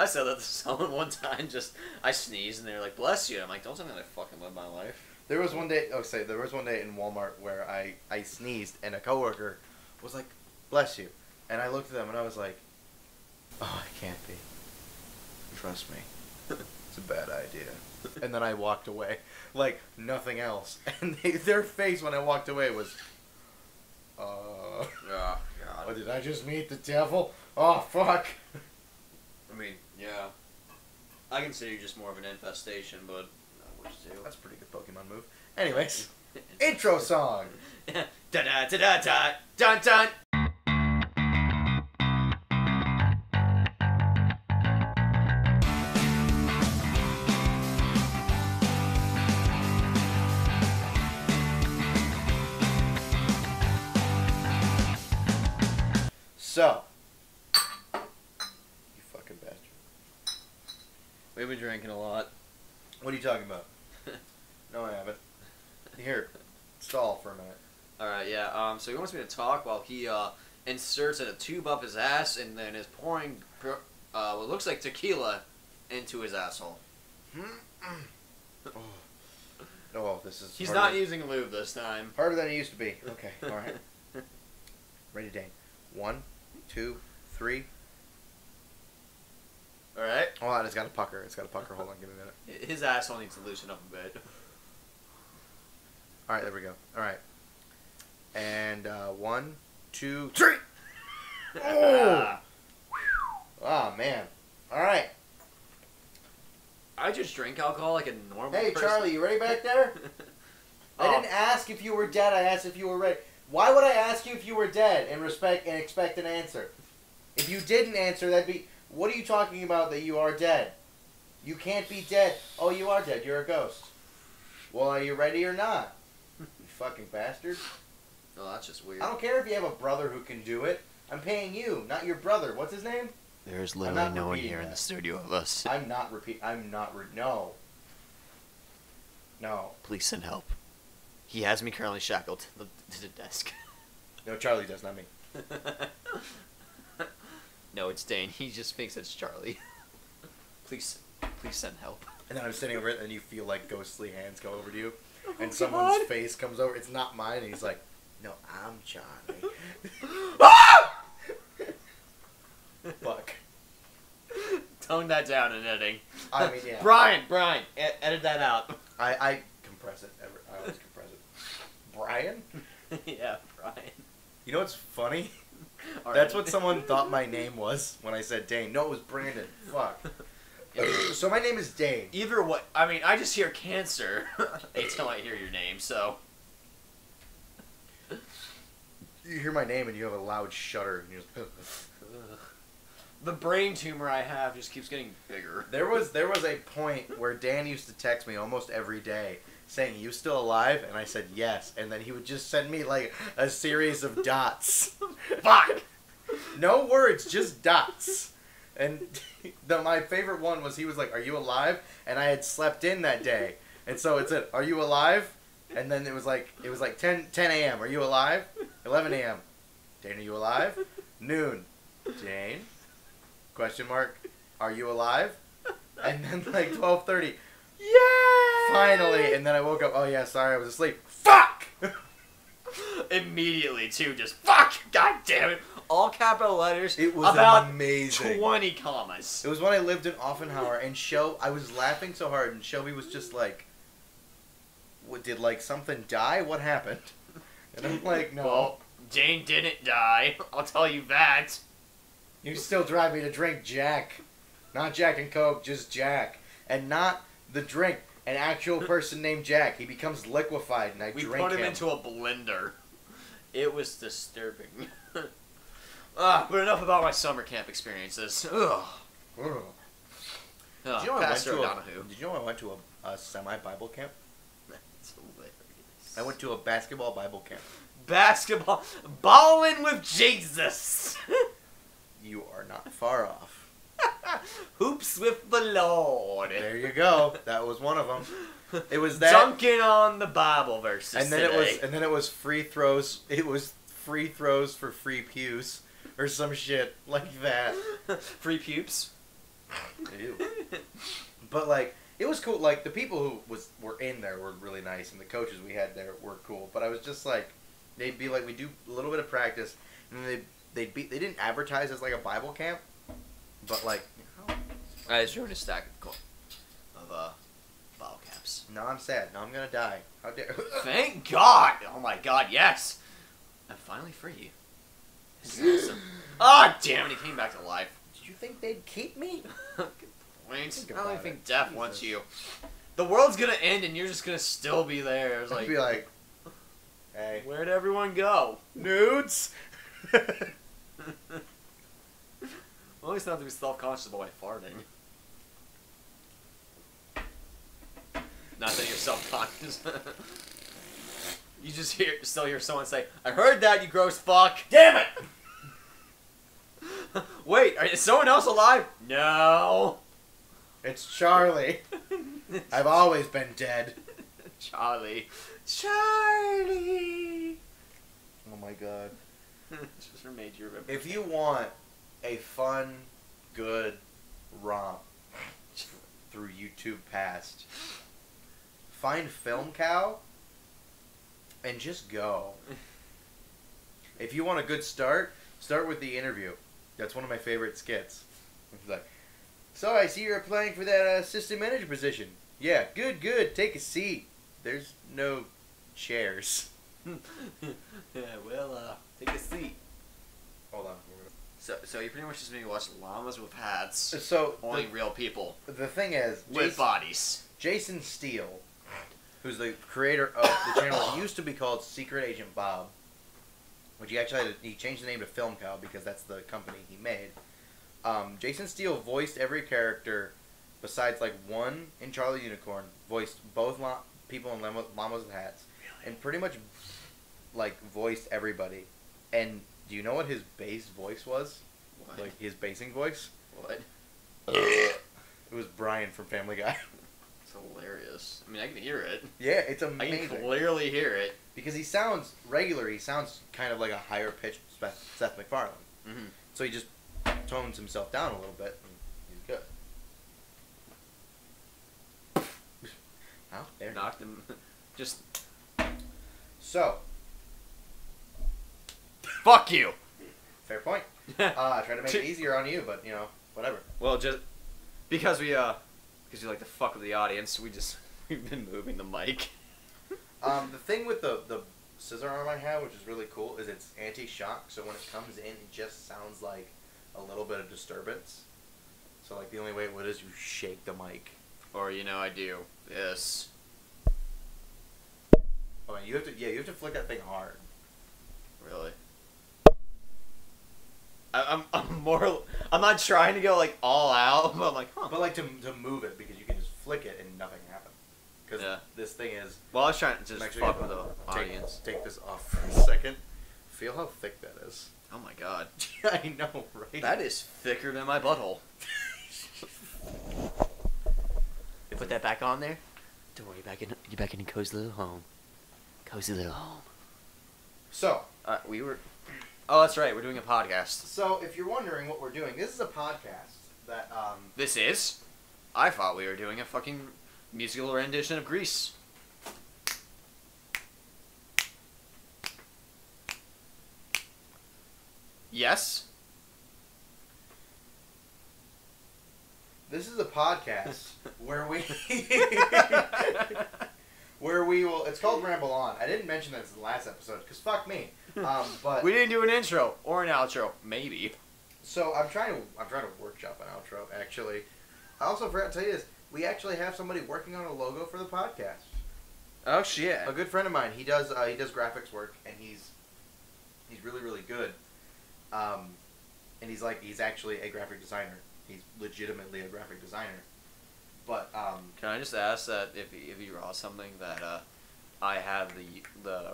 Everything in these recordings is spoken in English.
I said that to someone one time. I sneezed and they were like, "Bless you." I'm like, "Don't tell me that I fucking live my life." There was one day. There was one day in Walmart where I sneezed and a coworker was like, "Bless you," and I looked at them and I was like, "Oh, it can't be. Trust me, it's a bad idea." And then I walked away, like nothing else. And their face when I walked away was, Oh God. Oh, did I just meet the devil? Oh fuck. I mean, yeah. I consider you just more of an infestation, but That's a pretty good Pokemon move. Anyways, intro song. Da da da da da dun dun. So, you fucking bastard. We've been drinking a lot. What are you talking about? No, I haven't. Here, stall for a minute. Alright, yeah, so he wants me to talk while he, inserts a tube up his ass and then is pouring, what looks like tequila into his asshole. Oh, this is... He's not using lube this time. Harder than it used to be. Okay, alright. Ready, Dane. 1, 2, 3. Alright. Hold on, it's got a pucker. It's got a pucker. Hold on, give me a minute. His asshole needs to loosen up a bit. Alright, there we go. Alright. And, 1, 2, 3! Oh! Oh, man. Alright. I just drink alcohol like a normal Hey, person. Charlie, you ready back there? I didn't ask if you were dead. I asked if you were ready. Why would I ask you if you were dead and expect an answer? If you didn't answer, that'd be... What are you talking about that you are dead? You can't be dead. Oh, you are dead. You're a ghost. Well, are you ready or not? You fucking bastard. Oh, that's just weird. I don't care if you have a brother who can do it. I'm paying you, not your brother. What's his name? There's literally no one here in the studio of us. No. No. Please send help. He has me currently shackled to the desk. No, Charlie does, not me. No, it's Dane. He just thinks it's Charlie. Please send help. And then I'm sitting over it, and you feel like ghostly hands go over to you, and God. someone's face comes over. It's not mine, and he's like, "No, I'm Charlie." Fuck. Tone that down in editing. I mean, yeah. Brian, edit that out. I compress it. I always compress it. Brian? Yeah, Brian. You know what's funny? Right. That's what someone thought my name was when I said Dane. No, it was Brandon. Fuck. So my name is Dane. Either way, I mean, I just hear cancer until I hear your name, so. You hear my name and you have a loud shudder. And you just... The brain tumor I have just keeps getting bigger. There was a point where Dan used to text me almost every day saying, "You still alive?" And I said yes, and then he would just send me like a series of dots. Fuck! No words, just dots. And my favorite one was he was like, "Are you alive?" And I had slept in that day, and so it said, "Are you alive?" And then it was like 10 a.m. "Are you alive?" 11 a.m. "Dane, are you alive?" Noon. "Dane? Question mark. Are you alive?" And then like 12:30. Yay! Finally, and then I woke up. Oh yeah, sorry, I was asleep. Fuck! Immediately too, just fuck! God damn it! All capital letters. It was about amazing. 20 commas. It was when I lived in Offenhauer, and I was laughing so hard, and Shelby was just like, "What, did like something die? What happened?" And I'm like, "No." Well, Jane didn't die. I'll tell you that. You still drive me to drink Jack. Not Jack and Coke, just Jack. And not the drink. An actual person named Jack. He becomes liquefied and I We drink him. put him into a blender. It was disturbing. But enough about my summer camp experiences. Ugh. Did you know Pastor O'Donohue. Did you know I went to a semi-Bible camp? That's hilarious. I went to a basketball Bible camp. Basketball. Ballin' with Jesus. You are not far off. Hoops with the Lord. There you go. That was one of them. It was that. Dunking on the Bible verses. And then today. it was free throws. It was free throws for free pews or some shit like that. Free pubes. Ew. But like, it was cool. Like the people who were in there were really nice, and the coaches we had there were cool. But I was just like, they'd be like, we do a little bit of practice, and then they didn't advertise as like a Bible camp, but like, I just ruined a stack of bottle caps. now I'm sad. Now I'm gonna die. How dare? Thank God! Oh my God, yes! I'm finally free. This is awesome. Ah, damn it! He came back to life. Did you think they'd keep me? Good point. Think I don't about think it. Death wants you. The world's gonna end, and you're just gonna still be there. It's I'd like, be like, hey, where'd everyone go? nudes. Well, at least not to be self-conscious about my farting. Not that you're self-conscious. You just still hear someone say, "I heard that, you gross fuck." Damn it! Wait, is someone else alive? No. It's Charlie. I've always been dead. Charlie. Oh my God. Just made you remember. If you want a fun, good romp through YouTube past, find Film Cow and just go. If you want a good start with the interview. That's one of my favorite skits. It's like, so I see you're applying for that assistant manager position. Yeah, good. Take a seat. There's no chairs. Yeah, well, take a seat. Hold on. So you pretty much just made me watch llamas with hats. So Only real people the thing is, with bodies. Jason Steele, who's the creator of the channel that used to be called Secret Agent Bob, which he changed the name to Film Cow because that's the company he made. Jason Steele voiced every character besides like one in Charlie Unicorn, voiced both people in llamas with hats, and pretty much like voiced everybody. And do you know what his bass voice was? What? Like his basing voice? What? It was Brian from Family Guy. It's hilarious. I mean, I can hear it. Yeah, it's I amazing. can clearly hear it. Because he sounds kind of like a higher pitched Seth MacFarlane. Mm-hmm. So he just tones himself down a little bit, and he's good. Oh, there. Knocked him. Just So, fuck you. fair point. Try to make it easier on you, but whatever. Well, just because we like to fuck with the audience, we've been moving the mic. The thing with the scissor arm I have, which is really cool, is it's anti-shock. So when it comes in, it just sounds like a little bit of disturbance. So like the only way it would is you shake the mic. Or I do this. Oh, and you have to flick that thing hard. Really. I'm not trying to go like all out, but I'm like, huh. But like to move it, because you can just flick it and nothing happens. Because Yeah. this thing is. Well, I was trying to just I'm actually fuck with gonna the audience. Take this off for a second. Feel how thick that is. Oh my God. I know, right? That is thicker than my butthole. You put that back on there? Don't worry, you're back in a cozy little home. Cozy little home. So, Oh, that's right. We're doing a podcast. So, if you're wondering what we're doing, this is a podcast that, This is? I thought we were doing a fucking musical rendition of Grease. Yes? This is a podcast where we... where we will... It's called Ramble On. I didn't mention this in the last episode, because fuck me. But... We didn't do an intro or an outro. Maybe. So, I'm trying to workshop an outro, actually. I also forgot to tell you this. We actually have somebody working on a logo for the podcast. Oh, shit. A good friend of mine. He does graphics work, and he's really, really good. And he's actually a graphic designer. He's legitimately a graphic designer. But Can I just ask that if you draw something that I have the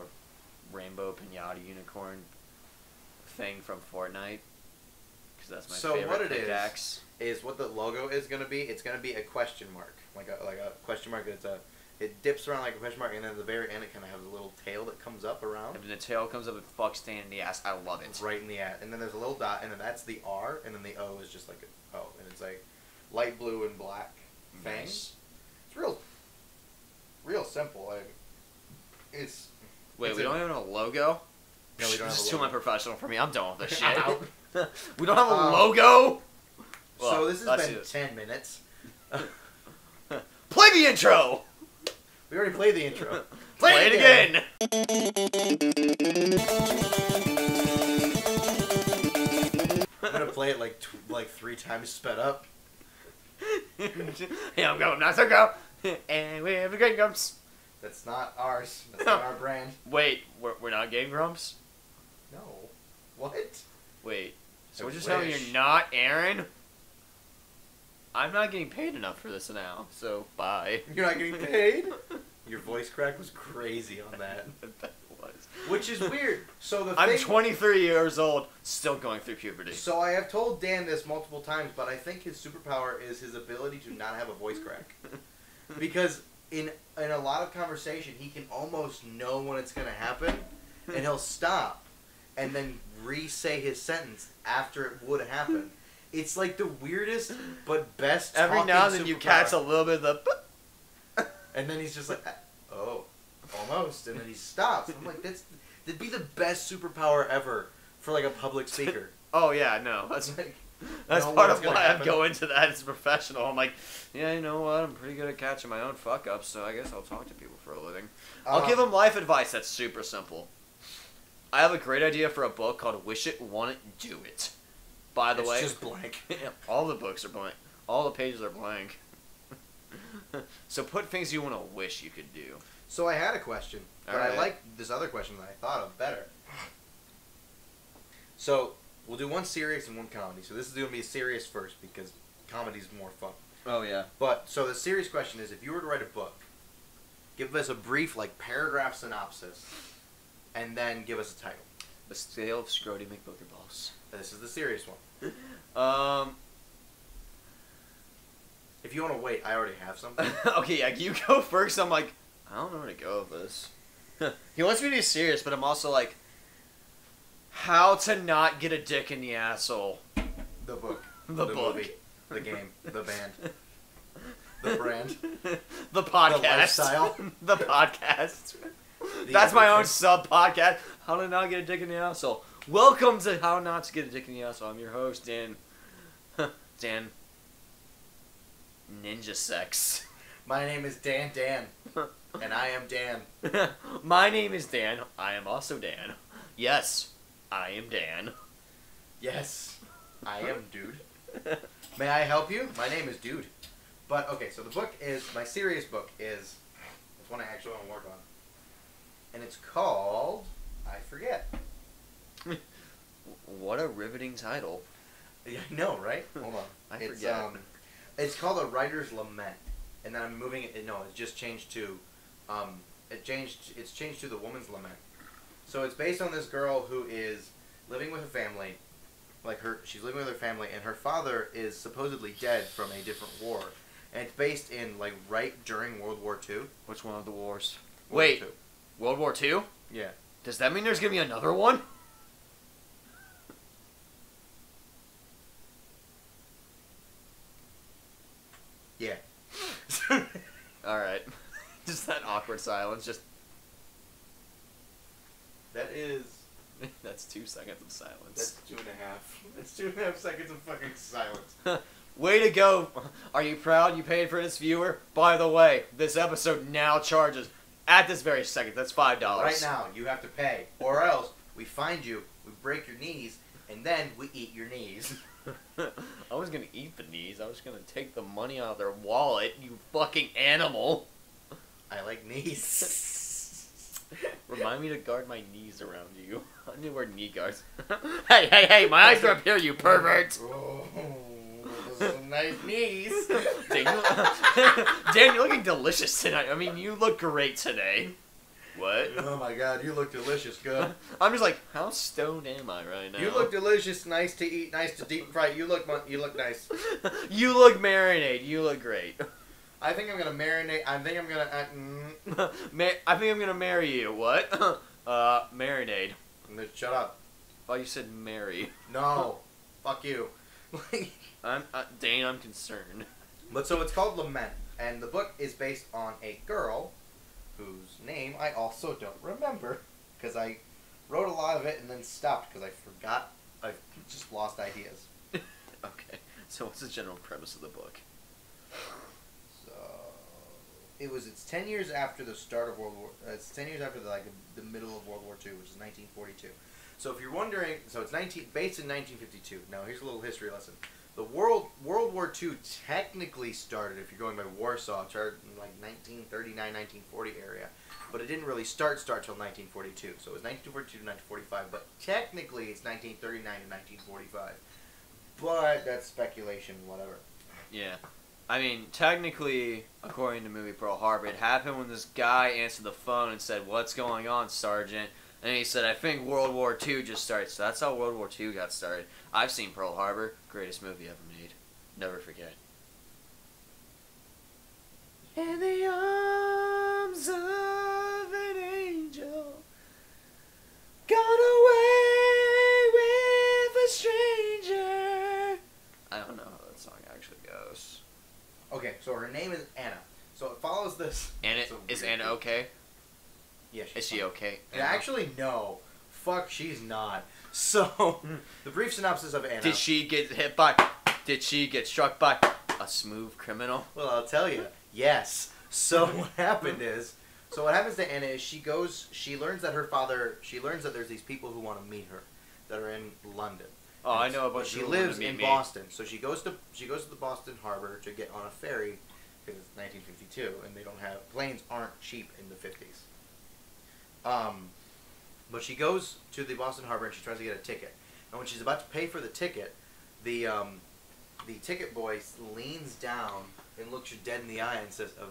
rainbow pinata unicorn thing from Fortnite, because that's my favorite what it pickaxe. is what the logo is going to be. It's going to be a question mark, like a question mark. It dips around like a question mark, and then at the very end, it kind of has a little tail that comes up around. And then the tail comes up and fucks Stan in the ass. I love it. Right in the ass, and then there's a little dot, and then that's the R, and then the O is just like an O, and it's like light blue and black fangs. Nice. It's real simple. Like, it's. Wait, we don't even have a logo? No, we don't have a This is logo. too unprofessional for me. I'm done with this shit. I'm out. We don't have a logo? So Well, this has let's been do this. 10 minutes. Play the intro! We already played the intro. Play it again! I'm gonna play it like 3 times sped up. Here I'm going, not so go. And we have the Game Grumps. That's not ours. That's not our brand. Wait, we're not Game Grumps? No. What? Wait, so I we're just telling me wish. you're not Aaron? I'm not getting paid enough for this now, so bye. You're not getting paid? Your voice crack was crazy on that. That was. Which is weird. So the I'm thing, 23 years old, still going through puberty. So I have told Dan this multiple times, but I think his superpower is his ability to not have a voice crack. Because in a lot of conversation, he can almost know when it's going to happen, and he'll stop and then re-say his sentence after it would happen. It's like the weirdest but best. Every now and then you superpower. catch a little bit of the... And then he's just like, oh, almost. And then he stops. I'm like, that'd be the best superpower ever for like a public speaker. Oh yeah, no, that's Like, that's know part what's of why gonna I happen. go into that as a professional. I'm like, yeah, you know what? I'm pretty good at catching my own fuck ups, so I guess I'll talk to people for a living. I'll give them life advice that's super simple. I have a great idea for a book called Wish It, Want It, Do It. By the it's way, just blank. all the books are blank. All the pages are blank. So put things you want to wish you could do. So I had a question, but Alright. I like this other question that I thought of better. So we'll do one serious and one comedy. So this is going to be serious first because comedy's more fun. Oh yeah. But so the serious question is, if you were to write a book, give us a brief like paragraph synopsis, and then give us a title. The Sale of Scrody McBookerballs. This is the serious one. If you want to wait, I already have something. Okay, yeah, you go first. I'm like, I don't know where to go with this. He wants me to be serious, but I'm also like, how to not get a dick in the asshole. The book. The book. Movie. The game. The band. The brand. The podcast. The lifestyle. The podcast. The That's my own everything. sub-podcast. How to not get a dick in the asshole. Welcome to How Not to Get a Dick in the Asshole. I'm your host, Dan. Dan. Ninja Sex. My name is Dan, and I am Dan. My name is Dan. I am also Dan. Yes, I am Dan. Yes, I am Dude. May I help you? My name is Dude. But okay, so the book is my serious book is it's one I actually want to work on, and it's called I forget. What a riveting title. Yeah, I know, right? Hold on. I It's, forget. It's called A Writer's Lament, and then I'm moving it. No, it's just changed to, It's changed to The Woman's Lament. So it's based on this girl who is living with a family, she's living with her family, and her father is supposedly dead from a different war, and it's based in right during World War II. Which one of the wars? World War Wait, II. World War II? Yeah. Does that mean there's gonna be another one? Yeah. Alright. Just that awkward silence, just... That is. That's 2 seconds of That's silence. 2.5. That's 2.5 seconds of fucking silence. Way to go! Are you proud you paid for this, viewer? By the way, this episode now charges, at this very second, that's $5. Right now, you have to pay, or else we find you, we break your knees, and then we eat your knees. I was gonna eat the knees, I was gonna take the money out of their wallet, you fucking animal! I like knees. Remind me to guard my knees around you. I need to wear knee guards. Hey, my eyes are up here, you pervert! Oh, those are some nice knees. Dan, you're looking delicious tonight. I mean, you look great today. What? Oh my god, you look delicious, good. I'm just like, how stoned am I right now? You look delicious, nice to eat, nice to deep fry. You look nice. You look marinade. You look great. I think I'm gonna marinate. I think I'm gonna. I think I'm gonna marry you. What? Marinade. Shut up. Oh, you said marry. No, fuck you. Like, Dane, I'm concerned. but so it's called Lament, and the book is based on a girl whose name I also don't remember because I wrote a lot of it and then stopped because I forgot. I just lost ideas. Okay, so what's the general premise of the book? So it's 10 years after the start of World War. It's 10 years after the middle of World War II, which is 1942. So if you're wondering, so it's based in 1952. Now here's a little history lesson. The World War II technically started, if you're going by Warsaw, started in like 1939, 1940 area, but it didn't really start till 1942. So it was 1942 to 1945, but technically it's 1939 to 1945. But that's speculation, whatever. Yeah. I mean, technically, according to the movie Pearl Harbor, it happened when this guy answered the phone and said, "What's going on, Sergeant?" And he said, "I think World War II just started." So that's how World War II got started. I've seen Pearl Harbor. Greatest movie ever made. Never forget. In the arms of an angel, gone away with a stranger. I don't know how that song actually goes. Okay, so her name is Anna. So it follows this. Anna, is Anna okay? Yeah, is she okay? And actually, no. Fuck, she's not. So, the brief synopsis of Anna. Did she get struck by a smooth criminal? Well, I'll tell you. Yes. So what happened to Anna is she learns that there's these people who want to meet her that are in London. Oh, I know about. She lives in Boston, so she goes to the Boston Harbor to get on a ferry because it's 1952 and planes aren't cheap in the 50s. But she goes to the Boston Harbor and she tries to get a ticket. And when she's about to pay for the ticket, the ticket boy leans down and looks you dead in the eye and says, "A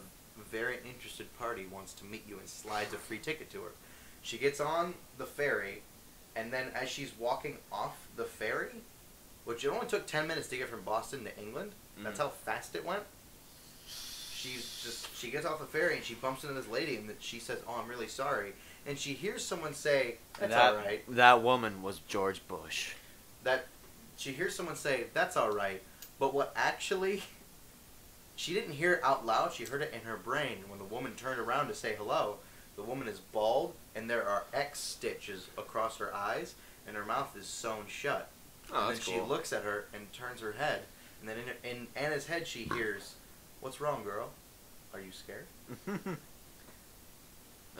very interested party wants to meet you," and slides a free ticket to her. She gets on the ferry, and then as she's walking off the ferry, which it only took 10 minutes to get from Boston to England, that's how fast it went. She gets off the ferry and she bumps into this lady and she says, "Oh, I'm really sorry." And she hears someone say, "That's all right." That woman was George Bush. She hears someone say, "That's all right." But what actually, she didn't hear it out loud. She heard it in her brain. When the woman turned around to say hello, the woman is bald and there are X stitches across her eyes and her mouth is sewn shut. Oh, and that's then cool. she looks at her and turns her head. And then in Anna's head she hears, "What's wrong, girl? Are you scared?"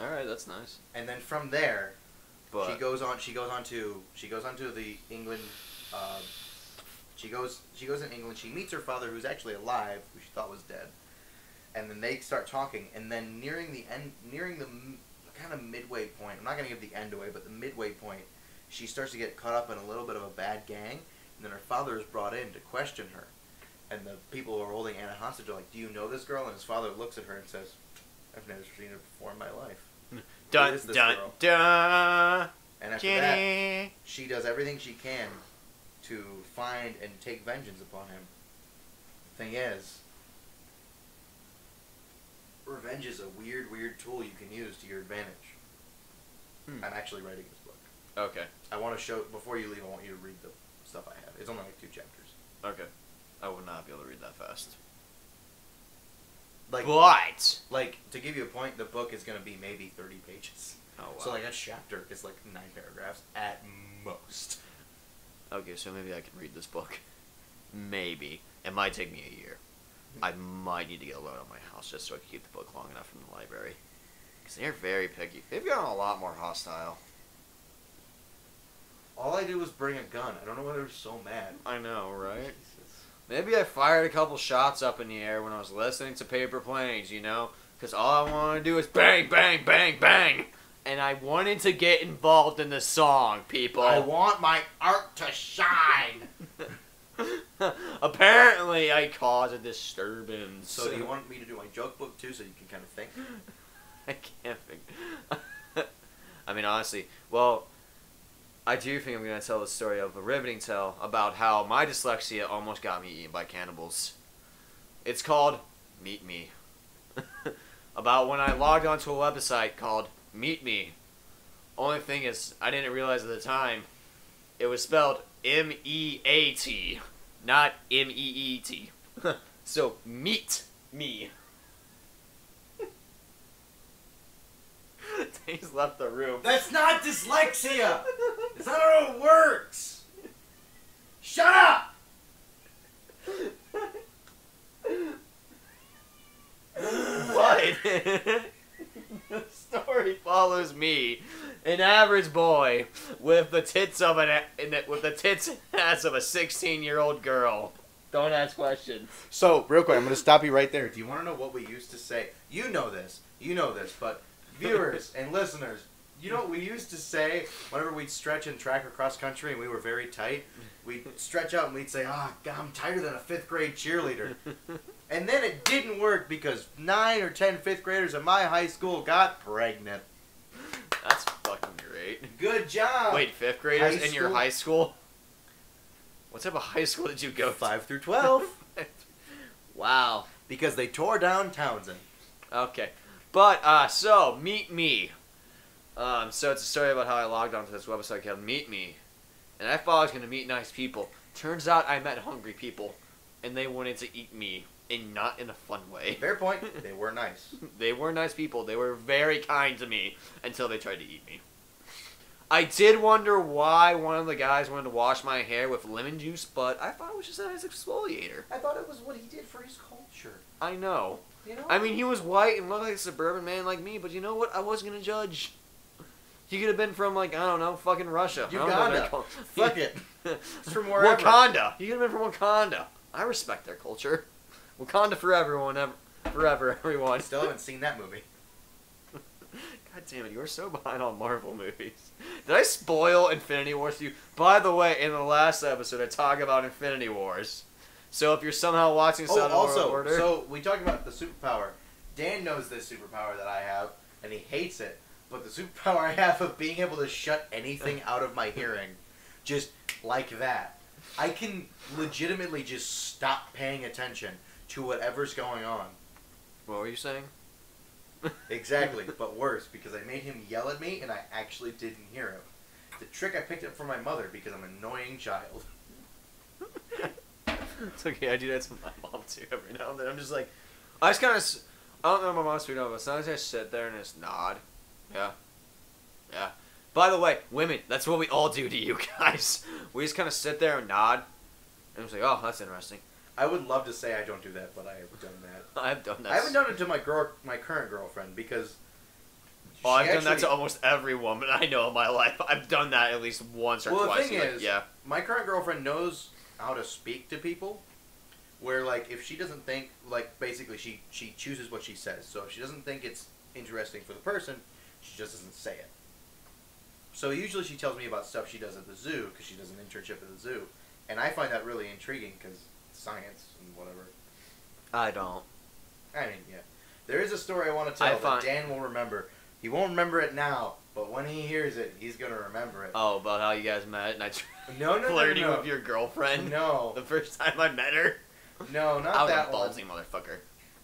All right, that's nice. And then from there, but she goes on to the England. She goes in England. She meets her father, who's actually alive, who she thought was dead. And then they start talking. And then nearing the kind of midway point. I'm not gonna give the end away, but the midway point, she starts to get caught up in a little bit of a bad gang. And then her father is brought in to question her. And the people who are holding Anna hostage are like, "Do you know this girl?" And his father looks at her and says, "I've never seen her before in my life." Dun dun dun. And after that, she does everything she can to find and take vengeance upon him. The thing is, revenge is a weird tool you can use to your advantage. I'm actually writing this book. Okay. I want to show, before you leave, I want you to read the stuff I have. It's only like 2 chapters. Okay. I would not be able to read that fast. Like, what? Like, to give you a point, the book is going to be maybe 30 pages. Oh, wow. So, like, a chapter is like 9 paragraphs at most. Okay, so maybe I can read this book. Maybe. It might take me a year. I might need to get a loan on my house just so I can keep the book long enough from the library. Because they're very picky. They've gotten a lot more hostile. All I did was bring a gun. I don't know why they're so mad. I know, right? Jesus. Maybe I fired a couple shots up in the air when I was listening to Paper Planes, you know? Because all I want to do is bang, bang, bang, bang. And I wanted to get involved in the song, people. I want my art to shine. Apparently, I caused a disturbance. So do you want me to do my joke book too, so you can kind of think? I can't think. I mean, honestly, well, I do think I'm going to tell the story of a riveting tale about how my dyslexia almost got me eaten by cannibals. It's called Meet Me. About when I logged onto a website called Meet Me. Only thing is, I didn't realize at the time, it was spelled M-E-A-T. not M-E-E-T. So, meet me. He's left the room. That's not dyslexia! That's not how it works! Shut up! What? The story follows me, an average boy with the tits of with the tits and ass of a 16-year-old girl. Don't ask questions. So, real quick, I'm going to stop you right there. Do you want to know what we used to say? You know this, but viewers and listeners, you know what we used to say whenever we'd stretch and track across country and we were very tight? We'd stretch out and we'd say, God, I'm tighter than a 5th grade cheerleader. And then it didn't work because 9 or 10 5th graders in my high school got pregnant. That's fucking great. Good job. Wait, 5th graders in your high school? What type of high school did you go to? 5 through 12. Wow. Because they tore down Townsend. Okay. But, so, meet me. So it's a story about how I logged onto this website called Meet Me. And I thought I was going to meet nice people. Turns out I met hungry people. And they wanted to eat me. And not in a fun way. Fair point. They were nice. They were nice people. They were very kind to me. Until they tried to eat me. I did wonder why one of the guys wanted to wash my hair with lemon juice. But I thought it was just a nice exfoliator. I thought it was what he did for his culture. I know. You know? I mean, he was white and looked like a suburban man like me. But you know what? I wasn't going to judge. He could have been from, like, I don't know, fucking Russia. Uganda. Fuck it. It's from wherever. Wakanda. He could have been from Wakanda. I respect their culture. Wakanda for everyone, forever, everyone. Still haven't seen that movie. God damn it, you are so behind on Marvel movies. Did I spoil Infinity Wars to you? By the way, in the last episode, I talk about Infinity Wars. So if you're somehow watching World Order... So we talked about the superpower. Dan knows this superpower that I have, and he hates it. But the superpower I have of being able to shut anything out of my hearing, just like that. I can legitimately just stop paying attention to whatever's going on. What were you saying? Exactly, but worse, because I made him yell at me and I actually didn't hear him. The trick I picked up from my mother because I'm an annoying child. It's okay, I do that to my mom too every now and then. I'm just like, I just kind of, I don't know my mom's speaking of, but sometimes I sit there and just nod. Yeah. Yeah. By the way, women, that's what we all do to you guys. We just kind of sit there and nod. And I'm like, oh, that's interesting. I would love to say I don't do that, but I have done that. I've done that. I haven't done it to my current girlfriend because... Oh, I've done that to almost every woman I know in my life. I've done that at least once or twice. Well, the thing is, yeah. My current girlfriend knows how to speak to people. Where, like, if she doesn't think... Like, basically, she chooses what she says. So if she doesn't think it's interesting for the person... She just doesn't say it. So usually she tells me about stuff she does at the zoo, because she does an internship at the zoo. And I find that really intriguing, because science and whatever. I don't. I mean, yeah. There is a story I want to tell that Dan will remember. He won't remember it now, but when he hears it, he's going to remember it. Oh, about how you guys met and I flirting with your girlfriend? No. The first time I met her? No, not that one. I was a ballsy motherfucker.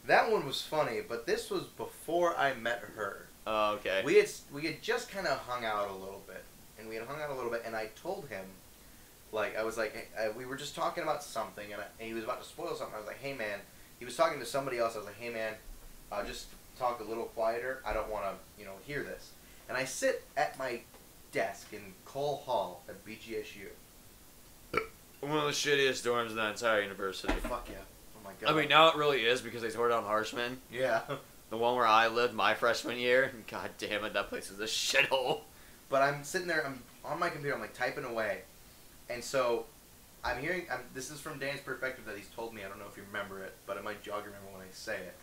That one was funny, but this was before I met her. Oh, okay. We had just kind of hung out a little bit, and I told him, like, I was like, hey, we were just talking about something, and he was about to spoil something. I was like, hey man, he was talking to somebody else. I was like, hey man, just talk a little quieter. I don't want to, hear this. And I sit at my desk in Cole Hall at BGSU. One of the shittiest dorms in the entire university. Fuck yeah. Oh my god. I mean, now it really is because they tore down Harshman. Yeah. The one where I lived my freshman year. God damn it, that place is a shithole. But I'm sitting there, I'm on my computer, I'm like typing away. And so, I'm hearing, this is from Dan's perspective that he's told me, I don't know if you remember it, but it might jog your memory when I say it.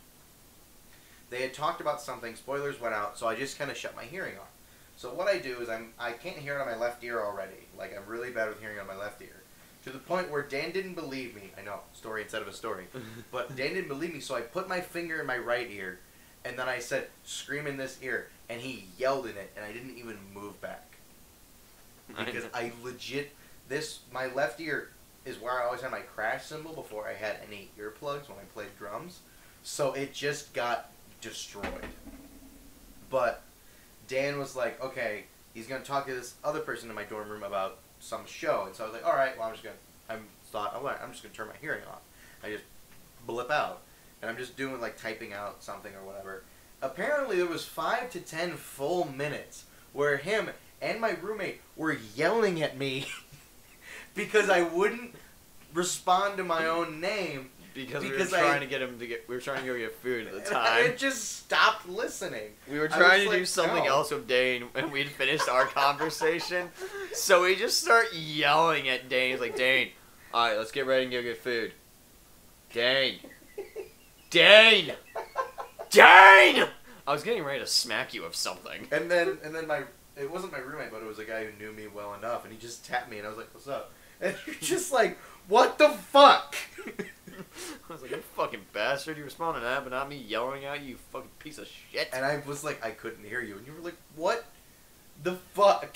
They had talked about something, spoilers went out, so I just kind of shut my hearing off. So what I do is I can't hear it on my left ear already. Like, I'm really bad with hearing on my left ear. To the point where Dan didn't believe me. I know, story instead of a story. But Dan didn't believe me, so I put my finger in my right ear, and then I said, scream in this ear, and he yelled in it, and I didn't even move back. Because I legit, my left ear is where I always had my crash cymbal before I had any earplugs when I played drums. So it just got destroyed. But Dan was like, okay, he's going to talk to this other person in my dorm room about some show. And so I was like, alright, well I'm thought, oh, I'm just gonna turn my hearing off. I just blip out, and I'm just doing like typing out something or whatever. Apparently, there was 5 to 10 full minutes where him and my roommate were yelling at me because I wouldn't respond to my own name. Because we were trying to get him to get. We were trying to go get food at the time. It just stopped listening. We were trying to do something else with Dane, and we'd finished our conversation. So we just start yelling at Dane. He's like, Dane, all right, let's get ready and go get food. Dane, Dane, Dane! I was getting ready to smack you of something. And then it wasn't my roommate, but it was a guy who knew me well enough, and he just tapped me, and I was like, what's up? And you're just like, what the fuck? I was like, you fucking bastard, you responded to that, but not me yelling at you, you fucking piece of shit. And I was like, I couldn't hear you. And you were like, what the fuck?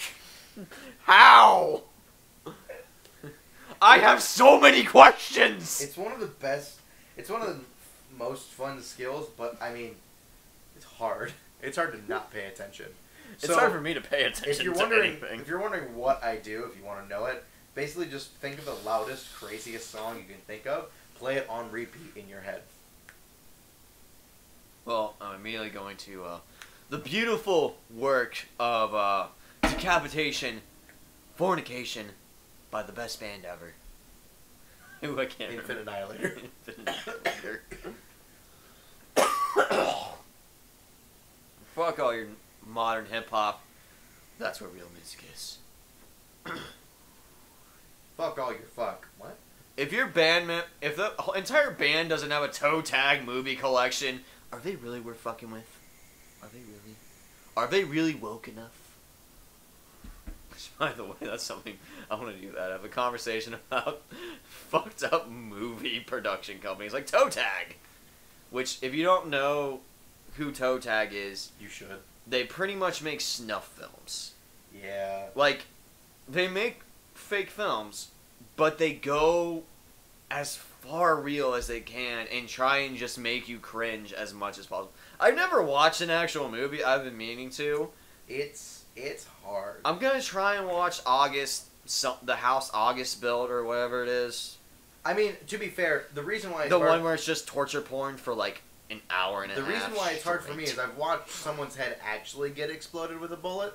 How? I have so many questions! It's one of the best, it's one of the most fun skills, but I mean, it's hard. It's hard to not pay attention. It's hard for me to pay attention if you're to wondering, anything. If you're wondering what I do, if you want to know it, basically just think of the loudest, craziest song you can think of, play it on repeat in your head. Well, I'm immediately going to the beautiful work of Decapitation, Fornication by the best band ever. Who I can't Infinite remember. Annihilator. Infinite Annihilator. Fuck all your modern hip hop. That's what real music is. Fuck all your fuck. What? If your band, if the entire band doesn't have a toe tag movie collection, are they really worth fucking with? Are they really? Are they really woke enough? Which, by the way, that's something I want to do. That have a conversation about fucked up movie production companies like Toe Tag. Which, if you don't know who Toe Tag is, You should. they pretty much make snuff films. Yeah. Like, they make fake films, but they go as far real as they can and try and just make you cringe as much as possible. I've never watched an actual movie. I've been meaning to. It's hard. I'm gonna try and watch the house August built or whatever it is. I mean, to be fair, the reason why it's The hard, one where it's just torture porn for like an hour and a half. the reason why it's hard for me straight. is I've watched someone's head actually get exploded with a bullet.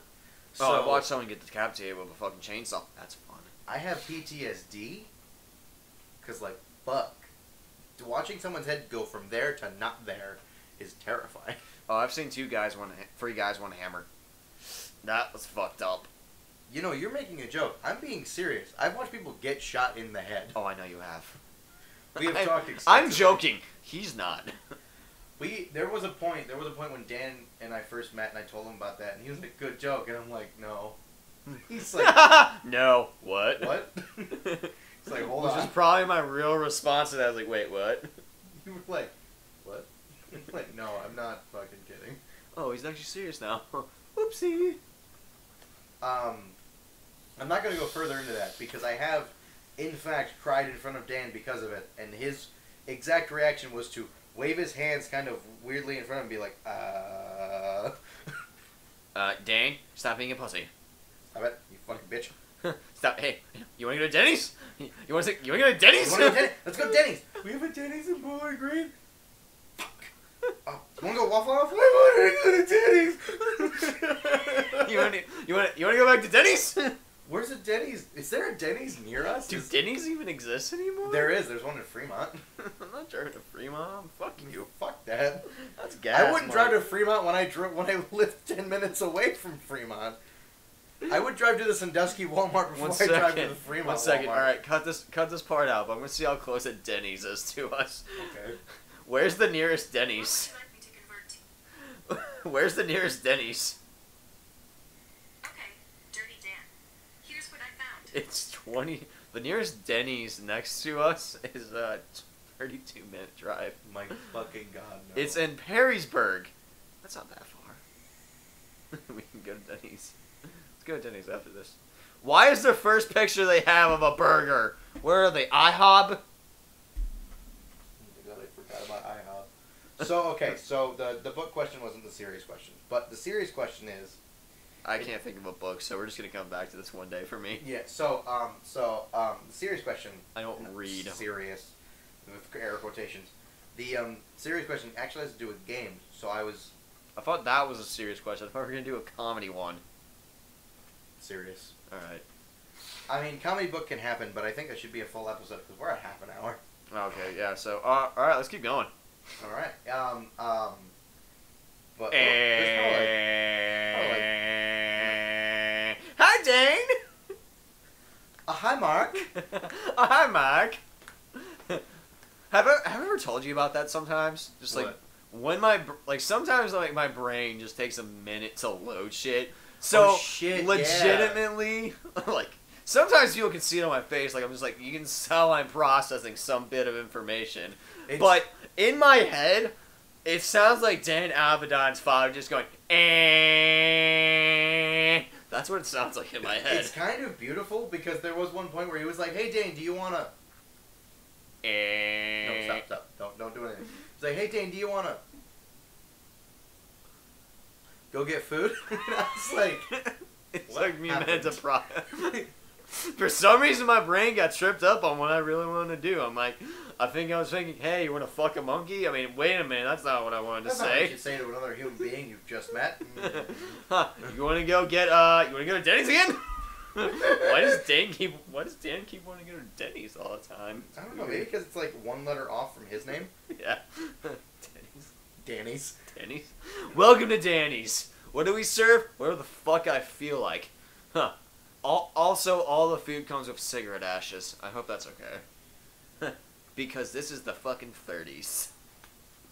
So Oh, I watched someone get decapitated with a fucking chainsaw. That's fun. I have PTSD. Cause like, fuck, watching someone's head go from there to not there is terrifying. Oh, I've seen three guys, one hammer. That was fucked up. You know, you're making a joke. I'm being serious. I've watched people get shot in the head. Oh, I know you have. We have talked extensively. I'm joking. He's not. There was a point when Dan and I first met, and I told him about that, and he was like, "Good joke," and I'm like, "No." He's like, no. What? "What?" It's like, hold Which on. is probably my real response to that. I was like, wait, what? You were like, "What?" Like, no, I'm not fucking kidding. Oh, he's actually serious now. Whoopsie. I'm not gonna go further into that because I have, in fact, cried in front of Dan because of it, and his exact reaction was to wave his hands kind of weirdly in front of him and be like, Dane, stop being a pussy. Stop it, you fucking bitch. Stop. Hey, you want to go to Denny's? You want to go to Denny's? You wanna go Denny's? Let's go to Denny's. We have a Denny's in Bowling Green. Fuck. Oh, you wanna go Waffle House? I wanna go to Denny's. you want to go back to Denny's? Where's a Denny's? Is there a Denny's near us? Do Denny's even exist anymore? There is. There's one in Fremont. I'm not driving to Fremont. Fuck you. Fuck that. That's gas. I wouldn't drive to Fremont when I lived 10 minutes away from Fremont. I would drive to the Sandusky Walmart before I drive to the Fremont 1 second. Walmart. All right, cut this part out. But I'm gonna see how close a Denny's is to us. Okay. Where's the nearest Denny's? Where's the nearest Denny's? Okay, Dirty Dan. Here's what I found. It's 20. The nearest Denny's next to us is a 32-minute drive. My fucking god, no. It's in Perrysburg. That's not that far. We can go to Denny's. Let's go to Denny's after this. Why is the first picture they have of a burger? Where are they? IHOB? Oh my god, I forgot about IHOB. So, okay, so the book question wasn't the serious question. But the serious question is, I can't think of a book, so we're just gonna come back to this one day for me. Yeah. Serious question. I don't read. Serious, with air quotations. The serious question actually has to do with games. So I thought that was a serious question. I thought we were gonna do a comedy one. serious. All right. I mean, comedy book can happen, but I think that should be a full episode because we're at half an hour. Okay. Yeah. So, all right. Let's keep going. All right. But there's Hi, Dane. hi, Mark. Hi, Mark. Have I ever told you about that sometimes? Just like What? when sometimes like my brain just takes a minute to load shit. So shit, legitimately, like sometimes people can see it on my face. Like I'm just like you can tell I'm processing some bit of information, but in my head, it sounds like Dan Avedon's father just going, eh. That's what it sounds like in my head. It's kind of beautiful because there was one point where he was like, "Hey, Dane, do you wanna?" No, stop. Don't do anything. He's like, "Hey, Dane, do you wanna go get food?" And I was like, It what took me a minute happened? to process. For some reason, my brain got tripped up on what I really wanted to do. I was thinking, hey, you want to fuck a monkey? I mean, wait a minute, that's not what I wanted to That's not what you say. should say to another human being you've just met. Huh, you want to go to Denny's again? Why does Dan keep wanting to go to Denny's all the time? I don't know, maybe because it's like one letter off from his name. Yeah. Danny's. Denny's. Welcome to Danny's. What do we serve? Whatever the fuck I feel like. Huh. Also, all the food comes with cigarette ashes. I hope that's okay. Because this is the fucking 30s.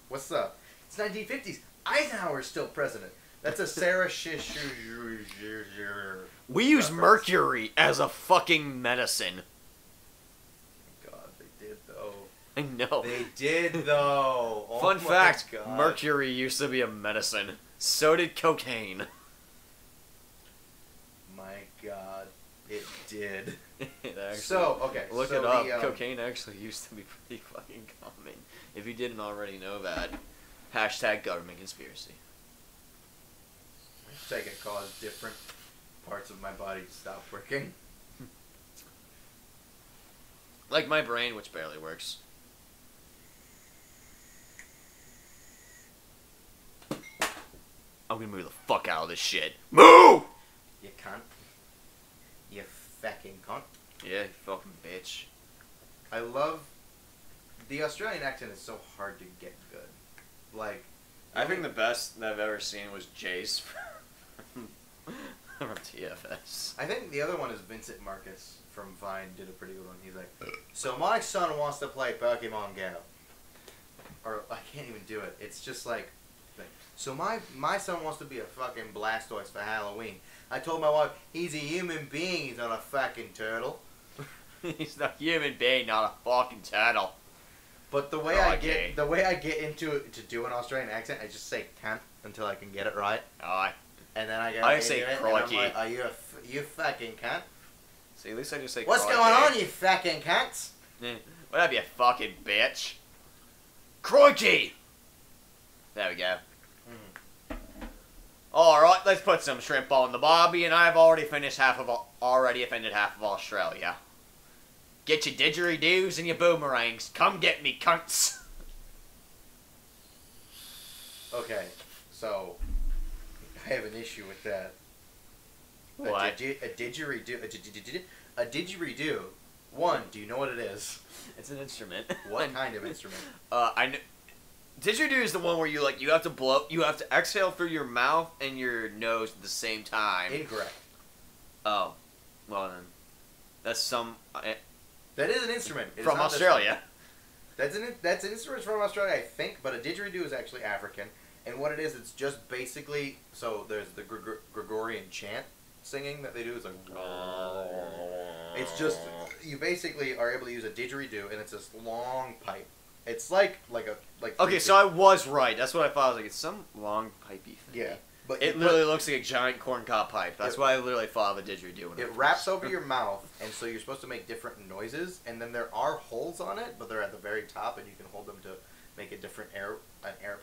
What's up? It's 1950s. Eisenhower's still president. That's a Sarah We use reference. mercury as a fucking medicine. God, they did though. I know. They did though. Oh Fun my fact, God. mercury used to be a medicine. So did cocaine. My God, it did. It actually, Okay. look so it up. the, Cocaine actually used to be pretty fucking common. If you didn't already know that. Hashtag government conspiracy. I can cause different parts of my body to stop working. Like my brain, which barely works. I'm gonna move the fuck out of this shit. Move! You cunt. You fucking cunt. Yeah, you fucking bitch. I love the Australian accent is so hard to get good. Like, I think the best that I've ever seen was Jace from TFS. I think the other one is Vincent Marcus from Vine did a pretty good one. He's like, so my son wants to play Pokemon Go. Or, I can't even do it. It's just like so my son wants to be a fucking Blastoise for Halloween. I told my wife, he's a human being, he's not a fucking turtle. He's a human being, not a fucking turtle. But the way Oh, I okay. get into it to do an Australian accent, I just say cunt until I can get it right. Oh, And then I go, I say into it, crikey. And I'm like, are you fucking cunt? see, at least I just say What's crikey. going on, you fucking cunts? What up, you fucking bitch? Crikey! There we go. Alright, let's put some shrimp on the barbie, and I've already offended half of Australia. Get your didgeridoos and your boomerangs. Come get me, cunts. Okay, so I have an issue with that. What? A didgeridoo. A didgeridoo. One, do you know what it is? It's an instrument. What kind of instrument? I know. Didgeridoo is the one where you have to exhale through your mouth and your nose at the same time. Incorrect. Oh, well then, that's some That is an instrument. It is from not this Australia. one. That's an instrument from Australia, I think, but a didgeridoo is actually African. And what it is, it's just basically, so there's the Gregorian chant singing that they do. It's like, it's just, you basically are able to use a didgeridoo, and it's this long pipe. It's like. Okay, so I was right. That's what I thought. I was like, it's some long pipey thing. Yeah. But It literally looks like a giant corncob pipe. That's why I literally thought of a didgeridoo. It wraps over your mouth, and so you're supposed to make different noises, and then there are holes on it, but they're at the very top, and you can hold them to make an air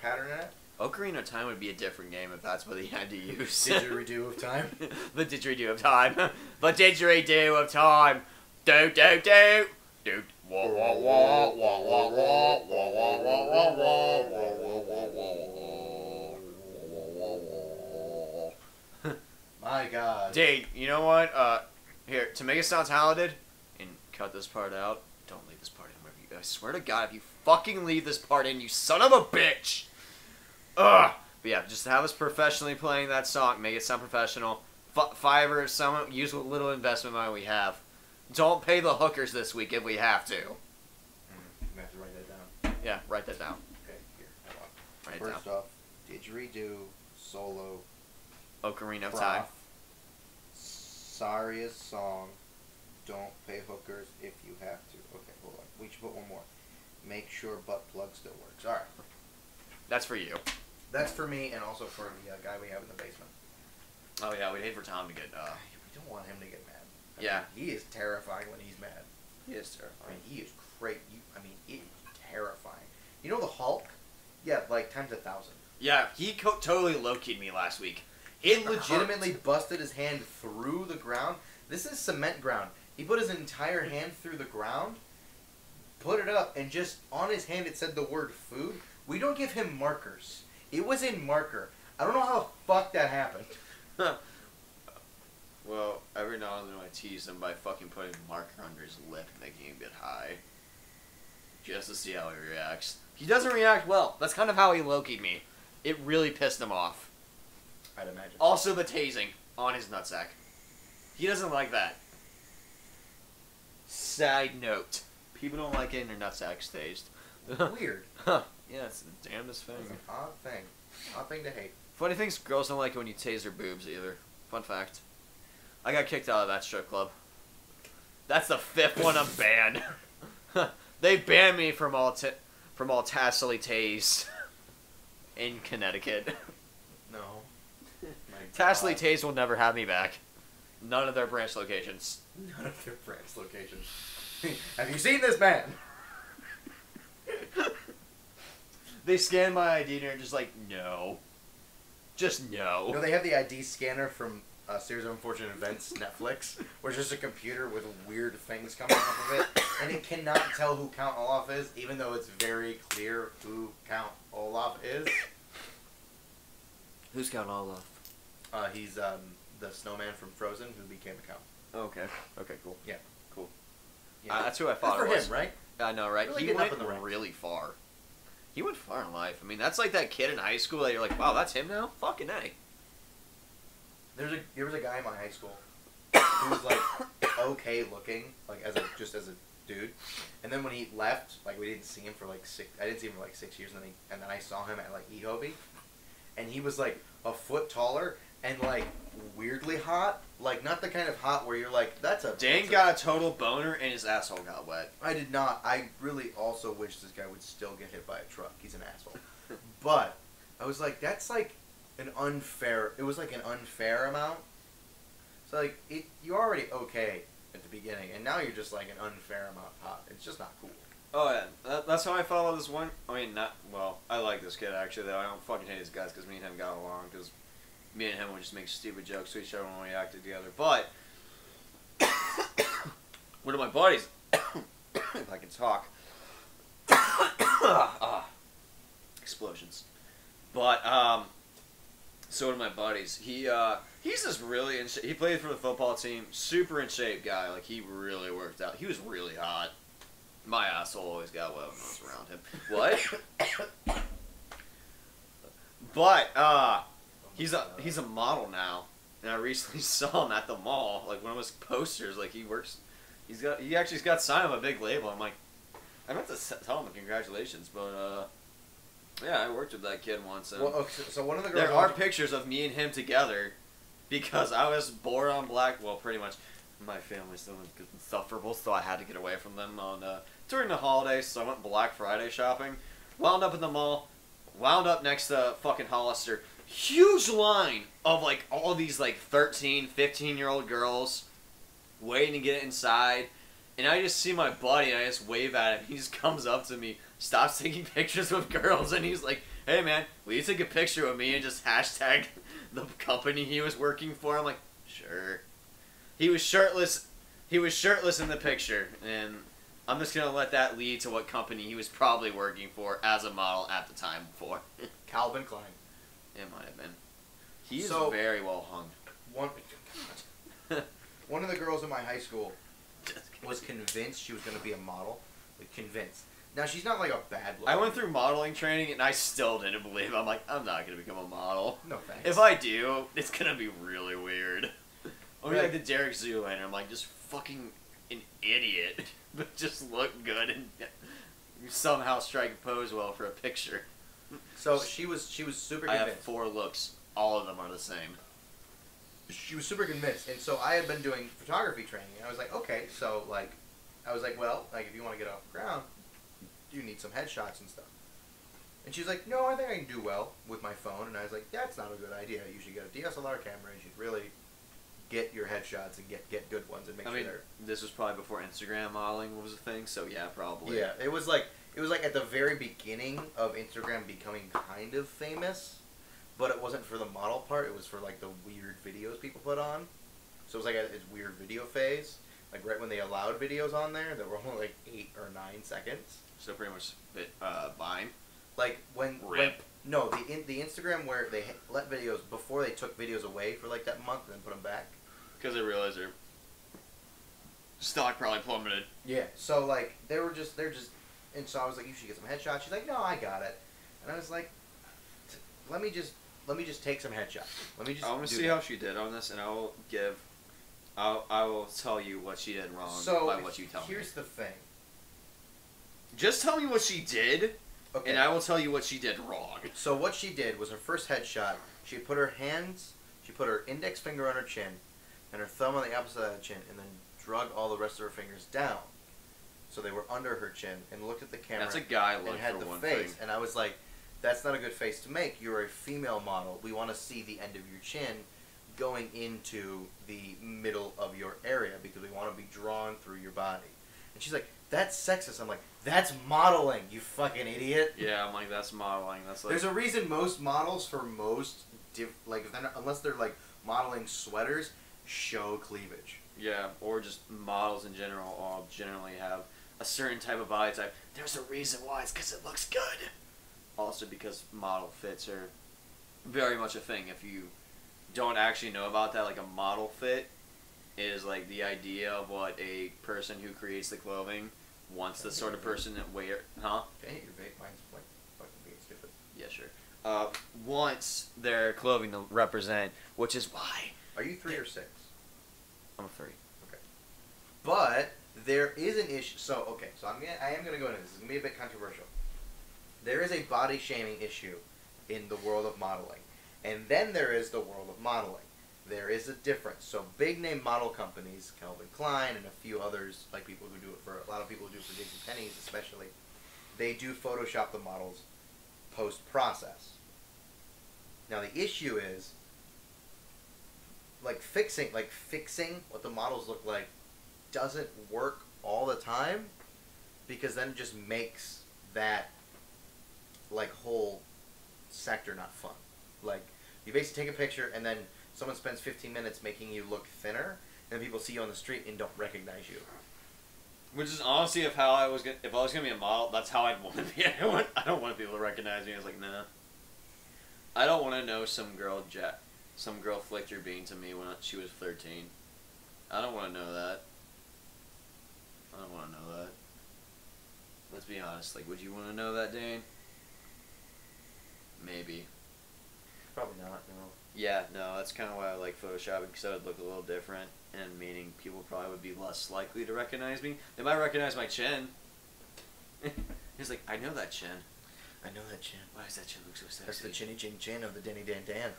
pattern in it. Ocarina of Time would be a different game if that's what he had to use. Didgeridoo of time. The didgeridoo of time. The didgeridoo of time. Do do do. Do. Wah wah wah wah wah wah wah wah wah wah wah. My God. Dude, you know what? Here, to make it sound talented, and cut this part out. Don't leave this part in. I swear to God, if you fucking leave this part in, you son of a bitch. Ugh. But yeah, just have us professionally playing that song. Make it sound professional. Fiverr, someone use what little investment money we have. Don't pay the hookers this week if we have to. I have to write that down. Yeah, write that down. Okay, here. Hold on. Write it First down. off, didgeridoo, solo, Ocarina of prof, Time. Saria's song, don't pay hookers if you have to. Okay, hold on. We should put one more. Make sure butt plug still works. Alright. That's for you. That's for me and also for the guy we have in the basement. Oh yeah, we'd hate for Tom to get. We don't want him to get mad. I Yeah. mean, he is terrifying when he's mad. He is I terrifying. mean, he is great. It is terrifying. You know the Hulk? Yeah, like times 1,000. Yeah, he totally low-keyed me last week. He legitimately busted his hand through the ground. This is cement ground. He put his entire hand through the ground, put it up, and just on his hand it said the word food. We don't give him markers. It was in marker. I don't know how the fuck that happened. Well, every now and then I tease him by fucking putting a marker under his lip and making him get high. Just to see how he reacts. He doesn't react well. That's kind of how he low-keyed me. It really pissed him off. I'd imagine. Also the tasing on his nutsack. He doesn't like that. Side note. People don't like getting their nutsacks tased. Weird. Huh. Yeah, it's the damnedest thing. It's an odd thing. Odd thing to hate. Funny thing is, girls don't like it when you tase their boobs either. Fun fact. I got kicked out of that strip club. That's the 5th one I'm banned. They banned me from all tastily tased in Connecticut. No. Tastily tased will never have me back. None of their branch locations. None of their branch locations. Have you seen this man? They scan my ID and they're just like, no. Just no. You know, they have the ID scanner from a Series of Unfortunate Events, Netflix, where it's just a computer with weird things coming off of it, and it cannot tell who Count Olaf is, even though it's very clear who Count Olaf is. Who's Count Olaf? He's the snowman from Frozen who became a Count. Okay. Okay, cool. Yeah. Cool. Yeah. That's who I thought Good it for was. him, right? I know, right? Really He getting up went in the ranks. really far. He went far in life. I mean, that's like that kid in high school that you're like, wow, that's him now? Fucking A. There was a guy in my high school who was like okay looking, like as a dude, and then when he left, like we didn't see him for like 6 years, and then I saw him at like Ehovie, and he was like a foot taller and like weirdly hot, like not the kind of hot where you're like Dane got a total boner and his asshole got wet. I did not. I really also wish this guy would still get hit by a truck. He's an asshole. But I was like, that's like an unfair. It was like an unfair amount. So like, you're already okay at the beginning, and now you're just like an unfair amount hot. It's just not cool. Oh yeah, that's how I felt about this one. I mean, I like this kid actually though. I don't fucking hate these guys because me and him got along because me and him would just make stupid jokes to each other when we acted together. But one of my buddies, if I can talk, explosions. But so one of my buddies, he's just really in shape. He played for the football team, super in shape guy. Like he really worked out. He was really hot. My asshole always got wet when I was around him. What? But he's a model now, and I recently saw him at the mall. Like one of his posters. Like he actually's got signed on a big label. I'm like, I meant to tell him congratulations, but yeah, I worked with that kid once. And Well, okay, so one of the girls. there are pictures of me and him together because I was bored on black. Well, pretty much my family's still insufferable, so I had to get away from them on during the holidays. So I went Black Friday shopping, wound up in the mall, wound up next to fucking Hollister. Huge line of like all these like 13, 15-year-old girls waiting to get inside. And I just see my buddy, and I just wave at him. He just comes up to me, stops taking pictures with girls, and he's like, "Hey man, will you take a picture with me and just hashtag the company he was working for?" I'm like, "Sure." He was shirtless. He was shirtless in the picture, and I'm just gonna let that lead to what company he was probably working for as a model at the time before. Calvin Klein. It might have been. He's So- very well hung. One of the girls in my high school Just kidding. was convinced she was going to be a model. Like, convinced. Now, she's not like a bad look. I went through modeling training, and I still didn't believe it. I'm like, I'm not gonna become a model. No thanks. If I do, it's gonna be really weird. Or Right. like the Derek Zoolander. I'm like, just fucking an idiot, but just look good and somehow strike a pose well for a picture. So she was super I convinced. have 4 looks. All of them are the same. She was super convinced, and so I had been doing photography training. And I was like, okay, so like, I was like, well, like if you want to get off the ground, you need some headshots and stuff. And she's like, no, I think I can do well with my phone. And I was like, that's not a good idea. You should get a DSLR camera and you should really get your headshots and get good ones and make I sure mean, they're. this was probably before Instagram modeling was a thing, so yeah, probably. Yeah, it was like at the very beginning of Instagram becoming kind of famous, but it wasn't for the model part. It was for like the weird videos people put on. So it was like its weird video phase, like right when they allowed videos on there that were only like 8 or 9 seconds. So pretty much Vine. Like when Rip. no the Instagram where they let videos before they took videos away for like that month and then put them back. Because they realized their stock probably plummeted. Yeah. So like they're just and so I was like, you should get some headshots. She's like, no, I got it. And I was like, let me just take some headshots. Let me just. I want to do see that. how she did on this, and I will tell you what she did wrong So by what you tell me. here's the thing. Just tell me what she did, Okay. and I will tell you what she did wrong. So what she did was her first headshot. She put her index finger on her chin, and her thumb on the opposite side of the chin, and then drug all the rest of her fingers down, so they were under her chin, and looked at the camera. That's a guy look and had for the one face, thing. and I was like, "That's not a good face to make. You're a female model. We want to see the end of your chin going into the middle of your area because we want to be drawn through your body." And she's like, "That's sexist." I'm like, "That's modeling, you fucking idiot." Yeah, I'm like, that's modeling. That's like. There's a reason most models for most like if they're not, unless they're like modeling sweaters show cleavage. Yeah, or just models in general all generally have a certain type of body type. There's a reason why. It's because it looks good. Also because model fits are very much a thing. If you don't actually know about that, like a model fit is like the idea of what a person who creates the clothing wants the sort of person that wear. Huh? Okay, your vape mine's like fucking being stupid. Yeah, sure. Wants their clothing to represent, which is why Are you 3 or 6? I'm a 3. Okay. But there is an issue. So okay, so I am gonna go into this. It's gonna be a bit controversial. There is a body shaming issue in the world of modeling, and then there is the world of modeling. There is a difference. So big name model companies, Calvin Klein and a few others, like people who do it for a lot of people who do it for JCPenney's especially, they do Photoshop the models post process. Now the issue is fixing what the models look like doesn't work all the time, because then it just makes that whole sector not fun. Like, you basically take a picture and then someone spends 15 minutes making you look thinner, and people see you on the street and don't recognize you. Which is honestly if I was gonna be a model, that's how I'd want to be. I don't want people to recognize me. I was like, nah. I don't want to know some girl flicked her bean to me when she was 13. I don't want to know that. I don't want to know that. Let's be honest. Like, would you want to know that, Dane? Maybe. Probably not, no. Yeah, no, that's kind of why I like Photoshopping, because I would look a little different, and meaning people probably would be less likely to recognize me. They might recognize my chin. He's like, I know that chin. I know that chin. Why does that chin look so sexy? That's the chinny chin chin of the Denny Dan Dan.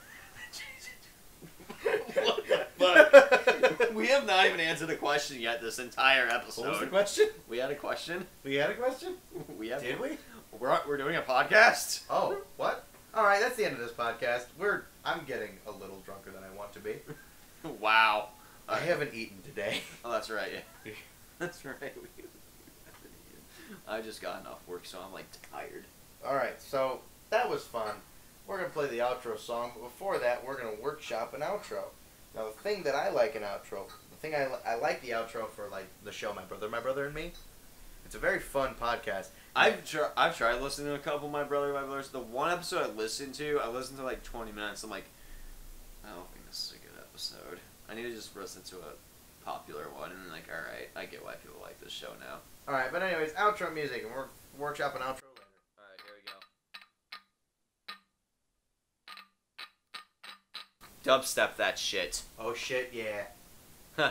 But we have not even answered a question yet this entire episode. What was the question? We had a question. We had a question? We have. Did we? We're doing a podcast. Oh, what? Alright, that's the end of this podcast. I'm getting a little drunker than I want to be. Wow. I haven't eaten today. Oh, that's right. Yeah. That's right. I just got off work, so I'm like tired. Alright, so that was fun. We're going to play the outro song, but before that, we're going to workshop an outro. Now, the thing that I like an outro, the thing I like the outro for, like, the show My Brother and Me, it's a very fun podcast. I've tried listening to a couple of My Brothers. The one episode I listened to like 20 minutes. I'm like, I don't think this is a good episode. I need to just listen to a popular one, and then like, alright, I get why people like this show now. Alright, but anyways, outro music, and we're workshopping outro later. Alright, here we go. Dubstep that shit. Oh shit, yeah. Huh.